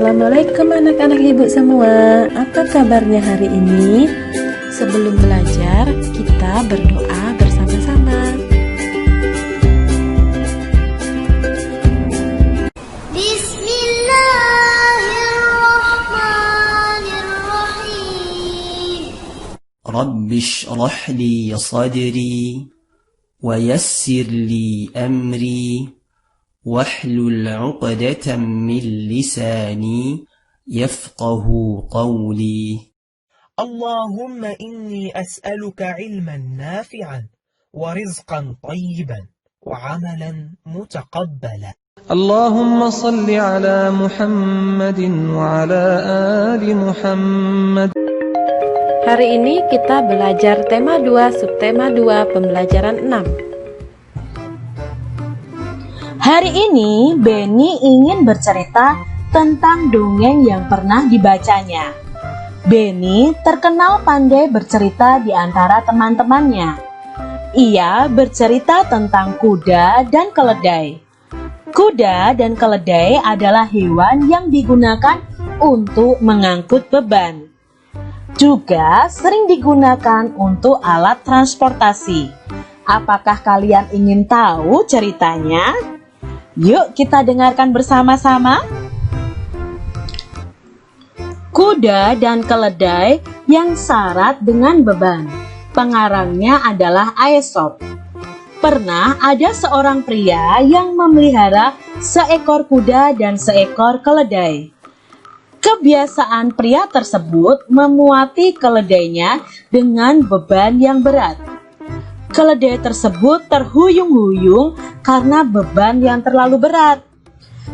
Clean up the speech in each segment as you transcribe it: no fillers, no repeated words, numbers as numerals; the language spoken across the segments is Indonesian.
Assalamualaikum anak-anak ibu semua. Apa kabarnya hari ini? Sebelum belajar, kita berdoa bersama-sama. Bismillahirrahmanirrahim. Rabbi shrah li sadri wa yassir li amri واحلل عقدة من لساني يفقه قولي. اللهم إني أسألك علما نافعا ورزقا طيبا وعملا متقبلا. اللهم صل على محمد وعلى آل محمد. Hari ini kita belajar tema 2, subtema 2, pembelajaran 6. Hari ini Benny ingin bercerita tentang dongeng yang pernah dibacanya. Benny terkenal pandai bercerita di antara teman-temannya. Ia bercerita tentang kuda dan keledai. Kuda dan keledai adalah hewan yang digunakan untuk mengangkut beban. Juga sering digunakan untuk alat transportasi. Apakah kalian ingin tahu ceritanya? Yuk kita dengarkan bersama-sama. Kuda dan keledai yang syarat dengan beban. Pengarangnya adalah Aesop. Pernah ada seorang pria yang memelihara seekor kuda dan seekor keledai. Kebiasaan pria tersebut memuati keledainya dengan beban yang berat. Keledai tersebut terhuyung-huyung karena beban yang terlalu berat.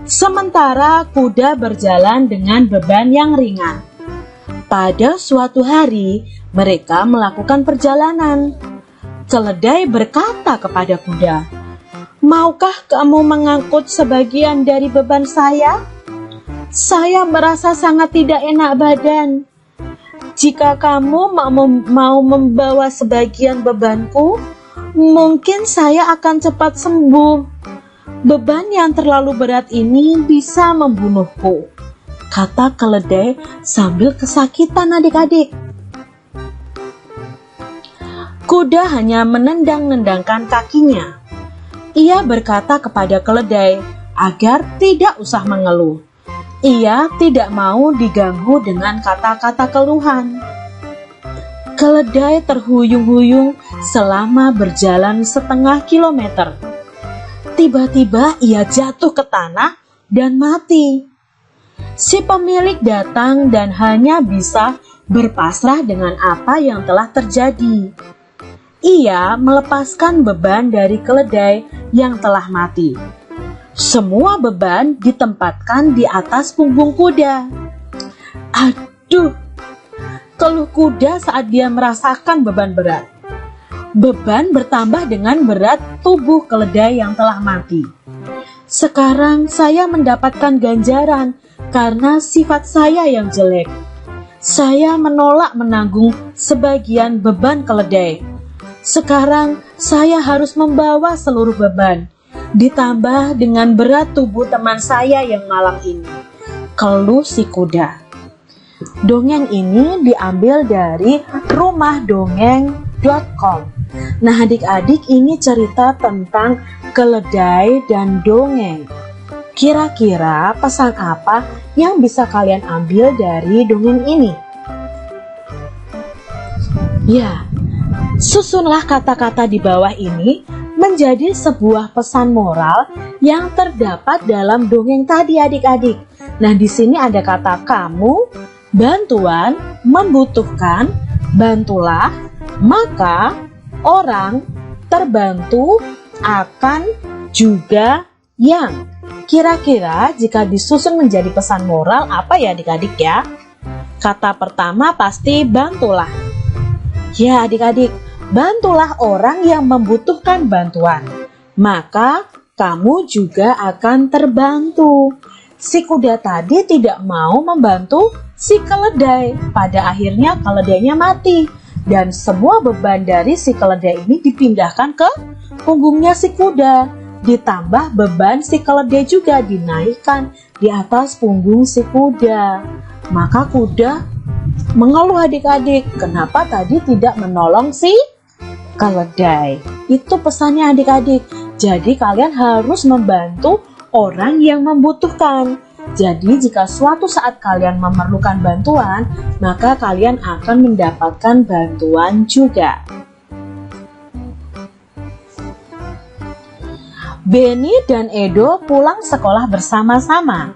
Sementara kuda berjalan dengan beban yang ringan. Pada suatu hari, mereka melakukan perjalanan. Keledai berkata kepada kuda, "Maukah kamu mengangkut sebagian dari beban saya? Saya merasa sangat tidak enak badan. Jika kamu mau membawa sebagian bebanku, mungkin saya akan cepat sembuh. Beban yang terlalu berat ini bisa membunuhku," kata keledai sambil kesakitan adik-adik. Kuda hanya menendang-nendangkan kakinya. Ia berkata kepada keledai agar tidak usah mengeluh. Ia tidak mau diganggu dengan kata-kata keluhan. Keledai terhuyung-huyung selama berjalan setengah kilometer. Tiba-tiba ia jatuh ke tanah dan mati. Si pemilik datang dan hanya bisa berpasrah dengan apa yang telah terjadi. Ia melepaskan beban dari keledai yang telah mati. Semua beban ditempatkan di atas punggung kuda. Aduh, keluh kuda saat dia merasakan beban berat. Beban bertambah dengan berat tubuh keledai yang telah mati. Sekarang saya mendapatkan ganjaran karena sifat saya yang jelek. Saya menolak menanggung sebagian beban keledai. Sekarang saya harus membawa seluruh beban. Ditambah dengan berat tubuh teman saya yang malang ini, keluh si kuda. Dongeng ini diambil dari rumahdongeng.com. Nah adik-adik, ini cerita tentang keledai dan dongeng. Kira-kira pesan apa yang bisa kalian ambil dari dongeng ini? Ya, susunlah kata-kata di bawah ini menjadi sebuah pesan moral yang terdapat dalam dongeng tadi adik-adik. Nah di sini ada kata kamu, bantuan, membutuhkan, bantulah, maka, orang, terbantu, akan, juga, yang. Kira-kira jika disusun menjadi pesan moral apa ya adik-adik ya? Kata pertama pasti bantulah. Ya adik-adik, bantulah orang yang membutuhkan bantuan, maka kamu juga akan terbantu. Si kuda tadi tidak mau membantu si keledai. Pada akhirnya keledainya mati. Dan semua beban dari si keledai ini dipindahkan ke punggungnya si kuda. ditambah beban si keledai juga dinaikkan di atas punggung si kuda. Maka kuda mengeluh adik-adik, kenapa tadi tidak menolong si keledai. Itu pesannya adik-adik. Jadi kalian harus membantu orang yang membutuhkan. Jadi jika suatu saat kalian memerlukan bantuan, maka kalian akan mendapatkan bantuan juga. Benny dan Edo pulang sekolah bersama-sama.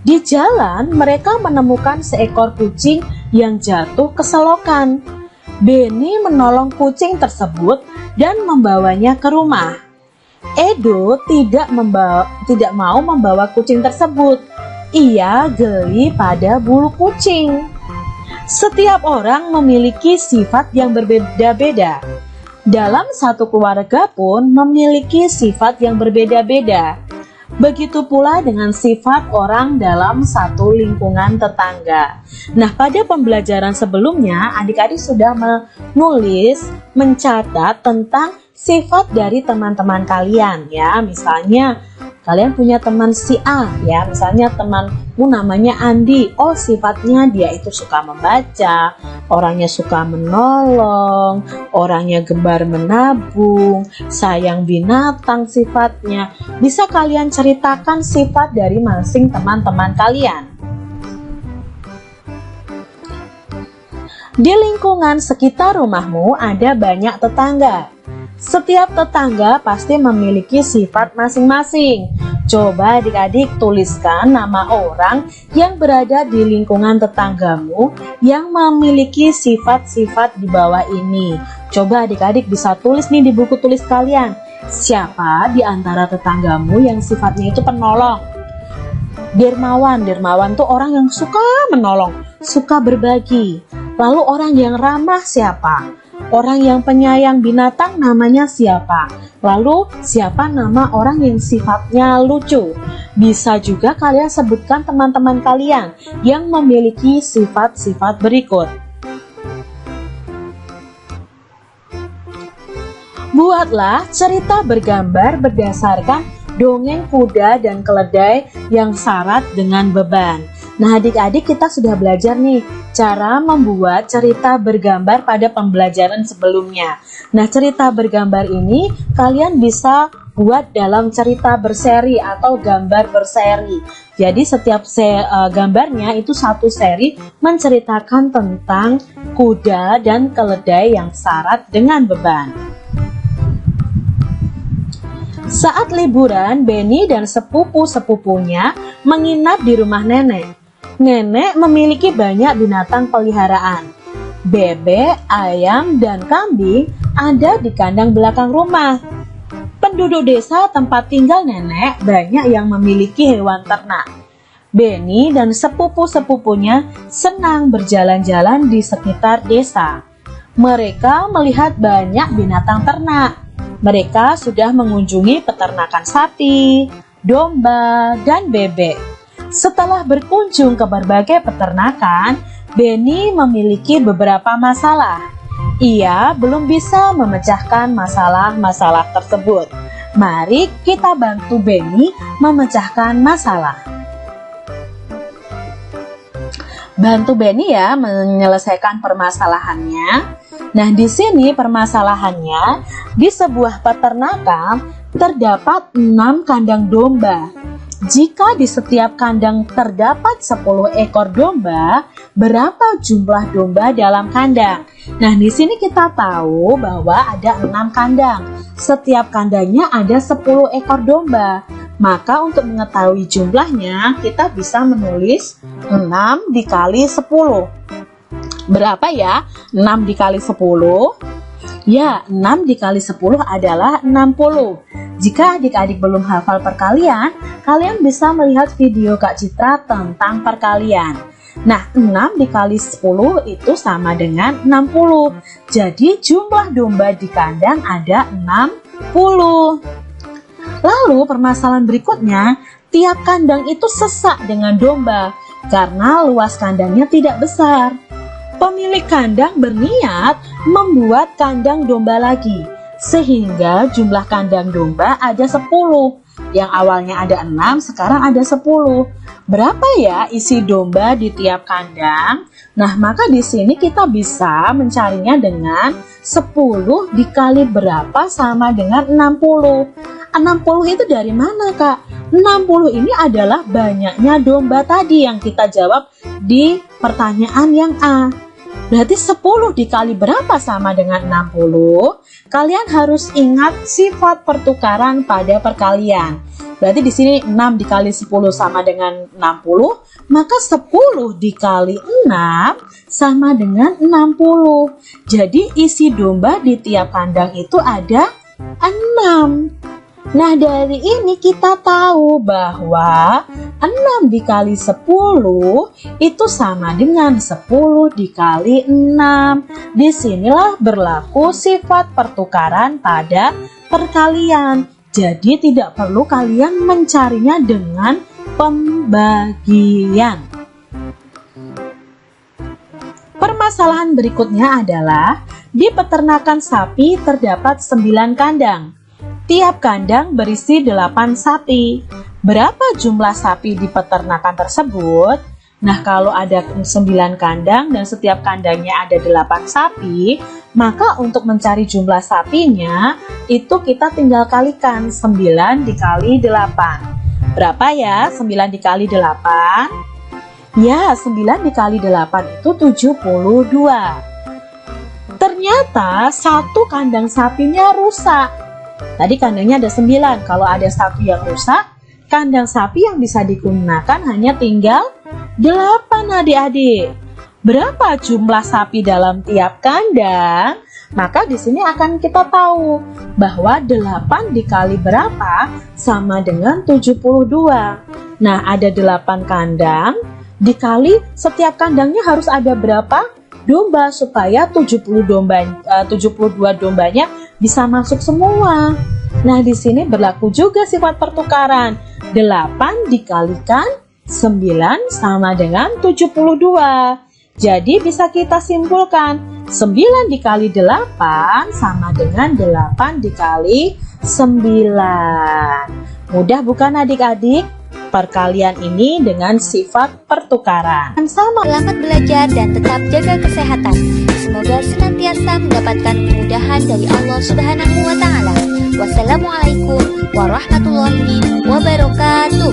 Di jalan mereka menemukan seekor kucing yang jatuh ke selokan. Benny menolong kucing tersebut dan membawanya ke rumah. Edo tidak mau membawa kucing tersebut. Ia geli pada bulu kucing. Setiap orang memiliki sifat yang berbeda-beda. Dalam satu keluarga pun memiliki sifat yang berbeda-beda. Begitu pula dengan sifat orang dalam satu lingkungan tetangga. Nah, pada pembelajaran sebelumnya, adik-adik sudah mencatat tentang sifat dari teman-teman kalian ya. Misalnya kalian punya teman si A ya, misalnya temanmu namanya Andi. Oh, sifatnya dia itu suka membaca, orangnya suka menolong, orangnya gemar menabung, sayang binatang sifatnya. Bisa kalian ceritakan sifat dari masing teman-teman kalian. Di lingkungan sekitar rumahmu ada banyak tetangga. Setiap tetangga pasti memiliki sifat masing-masing. Coba adik-adik tuliskan nama orang yang berada di lingkungan tetanggamu yang memiliki sifat-sifat di bawah ini. Coba adik-adik bisa tulis nih di buku tulis kalian. Siapa di antara tetanggamu yang sifatnya itu penolong? Dermawan tuh orang yang suka menolong, suka berbagi. Lalu orang yang ramah siapa? Orang yang penyayang binatang namanya siapa? Lalu siapa nama orang yang sifatnya lucu? Bisa juga kalian sebutkan teman-teman kalian yang memiliki sifat-sifat berikut. Buatlah cerita bergambar berdasarkan dongeng kuda dan keledai yang syarat dengan beban. Nah, adik-adik kita sudah belajar nih cara membuat cerita bergambar pada pembelajaran sebelumnya. Nah, cerita bergambar ini kalian bisa buat dalam cerita berseri atau gambar berseri. Jadi setiap gambarnya itu satu seri menceritakan tentang kuda dan keledai yang syarat dengan beban. Saat liburan, Benny dan sepupu-sepupunya menginap di rumah nenek. Nenek memiliki banyak binatang peliharaan. Bebek, ayam, dan kambing ada di kandang belakang rumah. Penduduk desa tempat tinggal nenek banyak yang memiliki hewan ternak. Benny dan sepupu-sepupunya senang berjalan-jalan di sekitar desa. Mereka melihat banyak binatang ternak. Mereka sudah mengunjungi peternakan sapi, domba, dan bebek. Setelah berkunjung ke berbagai peternakan, Benny memiliki beberapa masalah. Ia belum bisa memecahkan masalah-masalah tersebut. Mari kita bantu Benny memecahkan masalah. Bantu Benny ya menyelesaikan permasalahannya. Nah, di sini permasalahannya di sebuah peternakan terdapat 6 kandang domba. Jika di setiap kandang terdapat 10 ekor domba, berapa jumlah domba dalam kandang? Nah, di sini kita tahu bahwa ada 6 kandang. Setiap kandangnya ada 10 ekor domba. Maka untuk mengetahui jumlahnya, kita bisa menulis 6 dikali 10. Berapa ya? 6 dikali 10? Ya, 6 dikali 10 adalah 60. Jika adik-adik belum hafal perkalian, kalian bisa melihat video Kak Citra tentang perkalian. Nah, 6 dikali 10 itu sama dengan 60. Jadi jumlah domba di kandang ada 60. Lalu permasalahan berikutnya, tiap kandang itu sesak dengan domba karena luas kandangnya tidak besar. Pemilik kandang berniat membuat kandang domba lagi. sehingga jumlah kandang domba ada 10. Yang awalnya ada 6, sekarang ada 10. Berapa ya isi domba di tiap kandang? Nah, maka di sini kita bisa mencarinya dengan 10 dikali berapa sama dengan 60. 60 itu dari mana, Kak? 60 ini adalah banyaknya domba tadi yang kita jawab di pertanyaan yang A. Berarti 10 dikali berapa sama dengan 60? Kalian harus ingat sifat pertukaran pada perkalian. Berarti di sini 6 dikali 10 sama dengan 60, maka 10 dikali 6 sama dengan 60. Jadi isi domba di tiap kandang itu ada 6. Nah, dari ini kita tahu bahwa 6 dikali 10 itu sama dengan 10 dikali 6. Disinilah berlaku sifat pertukaran pada perkalian. Jadi tidak perlu kalian mencarinya dengan pembagian. Permasalahan berikutnya adalah di peternakan sapi terdapat 9 kandang. Tiap kandang berisi 8 sapi. Berapa jumlah sapi di peternakan tersebut? Nah, kalau ada 9 kandang dan setiap kandangnya ada 8 sapi, maka untuk mencari jumlah sapinya, itu kita tinggal kalikan 9 dikali 8. Berapa ya 9 dikali 8? Ya, 9 dikali 8 itu 72. Ternyata satu kandang sapinya rusak. Tadi kandangnya ada 9, kalau ada satu yang rusak, kandang sapi yang bisa digunakan hanya tinggal 8 adik-adik. Berapa jumlah sapi dalam tiap kandang? Maka di sini akan kita tahu bahwa 8 dikali berapa sama dengan 72. Nah, ada 8 kandang, dikali setiap kandangnya harus ada berapa domba supaya 72 dombanya bisa masuk semua. Nah, di sini berlaku juga sifat pertukaran. 8 dikalikan 9 sama dengan 72. Jadi bisa kita simpulkan 9 dikali 8 sama dengan 8 dikali 9. Mudah bukan adik-adik? Perkalian ini dengan sifat pertukaran. Selamat belajar dan tetap jaga kesehatan. Semoga senantiasa mendapatkan kemudahan dari Allah Subhanahu wa Ta'ala. Wassalamualaikum warahmatullahi wabarakatuh.